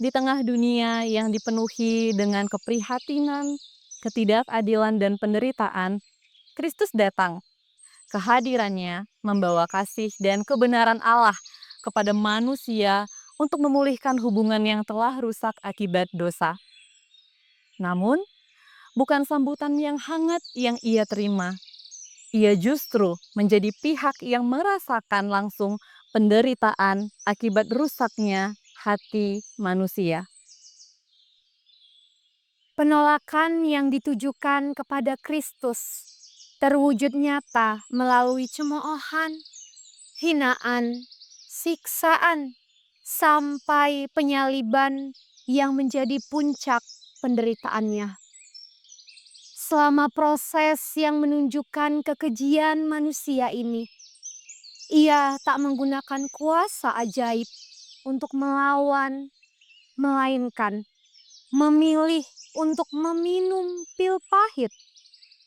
Di tengah dunia yang dipenuhi dengan keprihatinan, ketidakadilan, dan penderitaan, Kristus datang. Kehadirannya membawa kasih dan kebenaran Allah kepada manusia untuk memulihkan hubungan yang telah rusak akibat dosa. Namun, bukan sambutan yang hangat yang ia terima. Ia justru menjadi pihak yang merasakan langsung penderitaan akibat rusaknya hati manusia. Penolakan yang ditujukan kepada Kristus terwujud nyata melalui cemoohan, hinaan, siksaan, sampai penyaliban yang menjadi puncak penderitaannya. Selama proses yang menunjukkan kekejian manusia ini, ia tak menggunakan kuasa ajaib untuk melawan, melainkan memilih untuk meminum pil pahit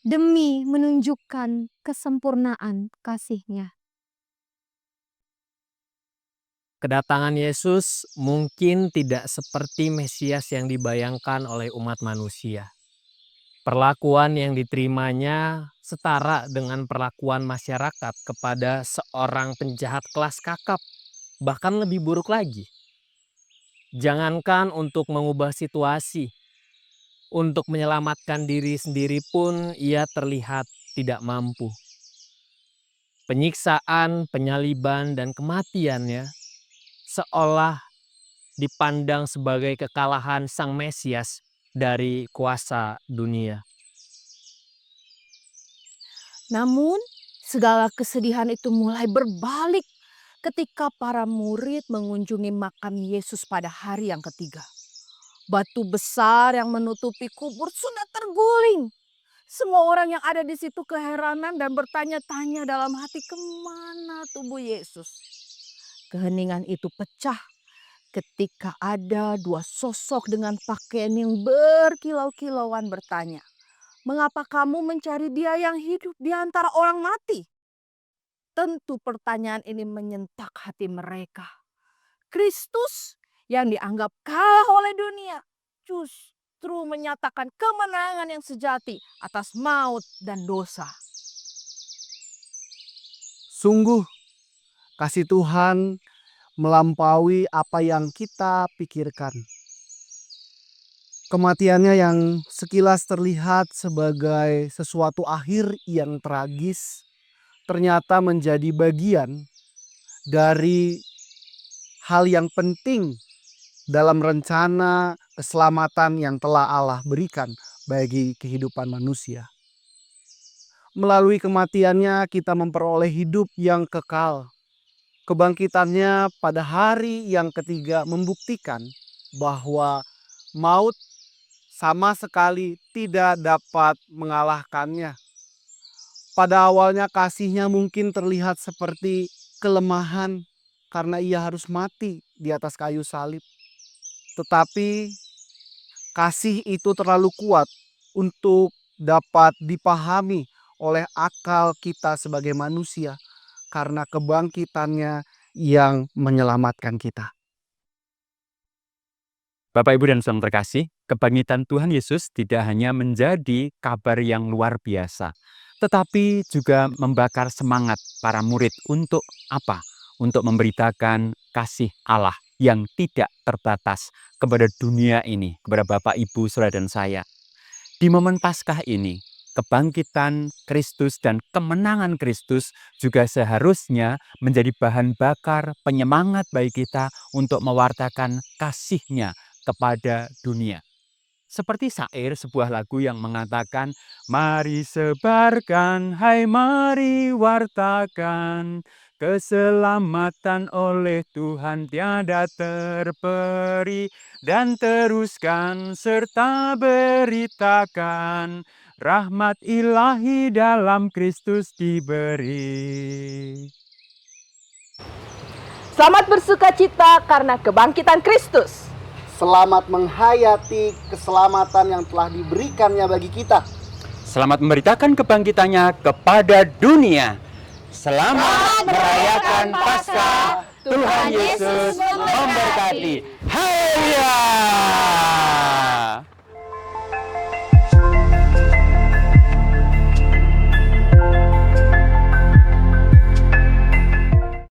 demi menunjukkan kesempurnaan kasih-Nya. Kedatangan Yesus mungkin tidak seperti Mesias yang dibayangkan oleh umat manusia. Perlakuan yang diterimanya setara dengan perlakuan masyarakat kepada seorang penjahat kelas kakap, bahkan lebih buruk lagi. Jangankan untuk mengubah situasi, untuk menyelamatkan diri sendiri pun ia terlihat tidak mampu. Penyiksaan, penyaliban, dan kematiannya seolah dipandang sebagai kekalahan Sang Mesias dari kuasa dunia. Namun, segala kesedihan itu mulai berbalik ketika para murid mengunjungi makam Yesus pada hari yang ketiga. Batu besar yang menutupi kubur sudah terguling. Semua orang yang ada di situ keheranan dan bertanya-tanya dalam hati, kemana tubuh Yesus? Keheningan itu pecah ketika ada dua sosok dengan pakaian yang berkilau-kilauan bertanya, "Mengapa kamu mencari Dia yang hidup di antara orang mati?" Tentu pertanyaan ini menyentak hati mereka. Kristus yang dianggap kalah oleh dunia justru menyatakan kemenangan yang sejati atas maut dan dosa. Sungguh, kasih Tuhan melampaui apa yang kita pikirkan. Kematiannya yang sekilas terlihat sebagai sesuatu akhir yang tragis, ternyata menjadi bagian dari hal yang penting dalam rencana keselamatan yang telah Allah berikan bagi kehidupan manusia. Melalui kematiannya kita memperoleh hidup yang kekal. Kebangkitannya pada hari yang ketiga membuktikan bahwa maut sama sekali tidak dapat mengalahkannya. Pada awalnya kasih-Nya mungkin terlihat seperti kelemahan karena ia harus mati di atas kayu salib. Tetapi kasih itu terlalu kuat untuk dapat dipahami oleh akal kita sebagai manusia karena kebangkitannya yang menyelamatkan kita. Bapak, Ibu, dan Saudara terkasih, kebangkitan Tuhan Yesus tidak hanya menjadi kabar yang luar biasa, tetapi juga membakar semangat para murid untuk apa? Untuk memberitakan kasih Allah yang tidak terbatas kepada dunia ini, kepada Bapak, Ibu, Saudara, dan saya. Di momen Paskah ini, kebangkitan Kristus dan kemenangan Kristus juga seharusnya menjadi bahan bakar penyemangat bagi kita untuk mewartakan kasih-Nya kepada dunia. Seperti syair sebuah lagu yang mengatakan, "Mari sebarkan, hai mari wartakan, keselamatan oleh Tuhan tiada terperi, dan teruskan serta beritakan, rahmat ilahi dalam Kristus diberi." Selamat bersukacita karena kebangkitan Kristus. Selamat menghayati keselamatan yang telah diberikannya bagi kita. Selamat memberitakan kebangkitannya kepada dunia. Selamat merayakan Paskah Tuhan Yesus memberkati. Haleluya!